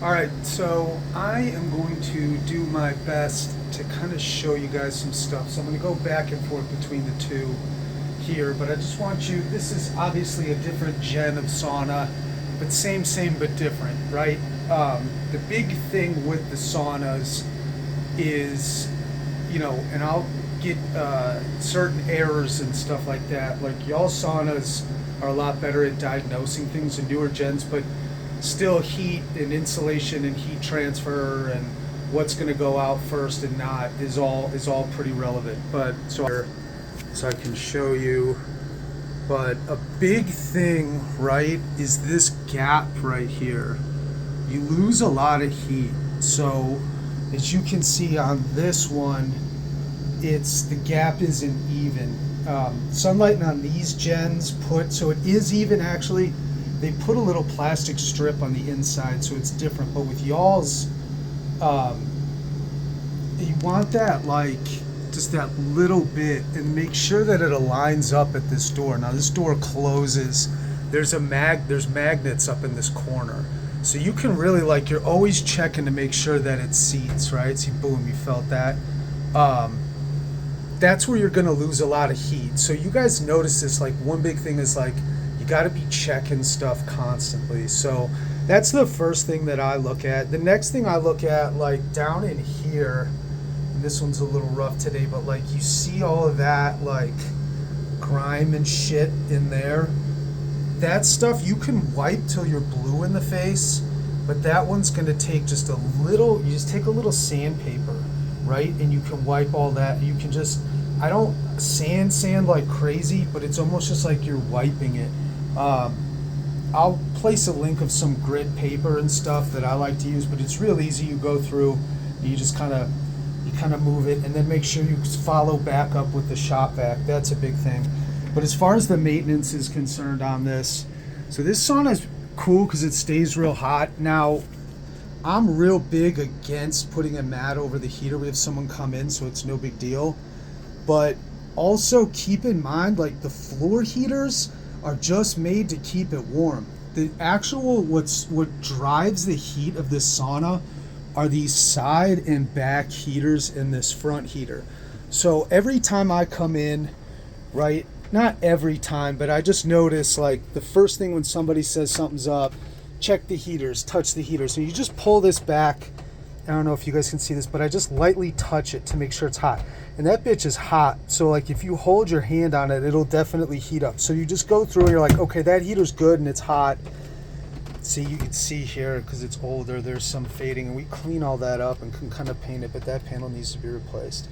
All right, so I am going to do my best to kind of show you guys some stuff. So I'm going to go back and forth between the two here, but I just want you, this is obviously a different gen of sauna, but same but different, right? The big thing with the saunas is, and I'll get certain errors and stuff like that. Like y'all saunas are a lot better at diagnosing things in newer gens, but still heat and insulation and heat transfer and what's going to go out first and not is all pretty relevant. But so I can show you. But a big thing, right, is this gap right here. You lose a lot of heat. So as you can see on this one, the gap isn't even. Sunlight on these gens so it is even actually. They put a little plastic strip on the inside, so it's different. But with y'all's, you want that just that little bit, and make sure that it aligns up at this door. Now this door closes. There's magnets up in this corner, so you can really you're always checking to make sure that it seats right. See, boom, you felt that. That's where you're gonna lose a lot of heat. So you guys notice this. One big thing is you got to be checking stuff constantly. So that's the first thing that I look at. The next thing I look at, down in here, and this one's a little rough today, but you see all of that grime and shit in there. That stuff you can wipe till you're blue in the face, but that one's going to take just a little. You just take a little sandpaper, right, and you can wipe all that. You can just, I don't sand like crazy, but it's almost just like you're wiping it. I'll place a link of some grid paper and stuff that I like to use, but it's real easy. You go through, you just kind of move it, and then make sure you follow back up with the shop vac. That's a big thing. But as far as the maintenance is concerned on this, so this sauna is cool because it stays real hot. Now, I'm real big against putting a mat over the heater. We have someone come in, so it's no big deal. But also keep in mind, the floor heaters are just made to keep it warm. The actual what drives the heat of this sauna are these side and back heaters and this front heater. So every time I come in, right, not every time, but I just notice the first thing when somebody says something's up, check the heaters, touch the heaters. So you just pull this back. I don't know if you guys can see this, but I just lightly touch it to make sure it's hot. And that bitch is hot. So if you hold your hand on it, it'll definitely heat up. So you just go through and you're like, okay, that heater's good and it's hot. See, you can see here, because it's older, there's some fading, and we clean all that up and can kind of paint it, but that panel needs to be replaced.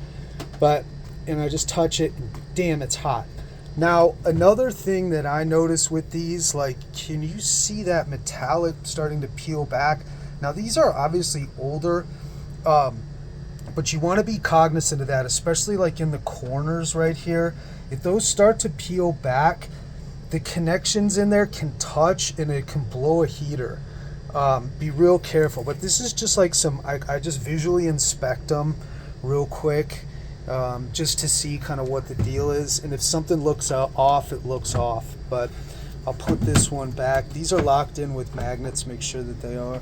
And I just touch it, and damn, it's hot. Now, another thing that I notice with these, can you see that metallic starting to peel back? Now, these are obviously older, but you want to be cognizant of that, especially in the corners right here. If those start to peel back, the connections in there can touch and it can blow a heater. Be real careful. But this is just I just visually inspect them real quick, just to see kind of what the deal is. And if something looks off, it looks off. But I'll put this one back. These are locked in with magnets, make sure that they are.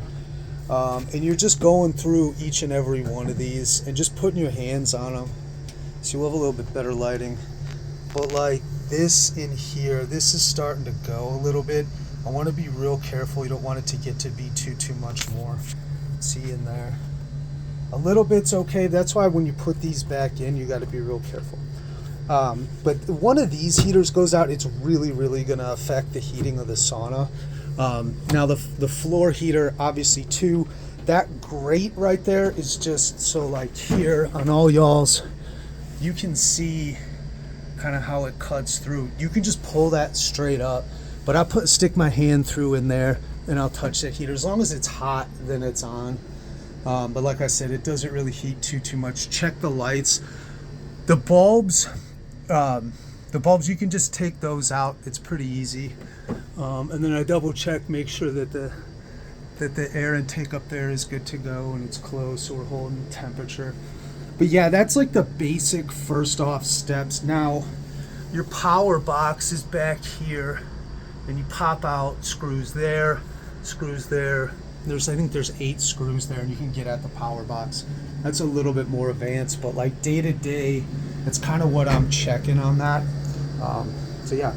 And you're just going through each and every one of these and just putting your hands on them, so you'll have a little bit better lighting. But this in here, this is starting to go a little bit. I want to be real careful. You don't want it to get to be too much more. See in there, a little bit's okay. That's why when you put these back in, you got to be real careful. But one of these heaters goes out, it's really going to affect the heating of the sauna. Now the floor heater, obviously too, that grate right there is just so here on all y'all's, you can see kind of how it cuts through. You can just pull that straight up, but I stick my hand through in there and I'll touch that heater. As long as it's hot, then it's on. But like I said, it doesn't really heat too much. Check the lights, the bulbs. The bulbs, you can just take those out. It's pretty easy. And then I double check, make sure that the air intake up there is good to go and it's closed, so we're holding the temperature. But yeah, that's the basic first off steps. Now, your power box is back here, and you pop out screws there, I think there's 8 screws there, and you can get at the power box. That's a little bit more advanced, but like day to day, that's kind of what I'm checking on that. So yeah.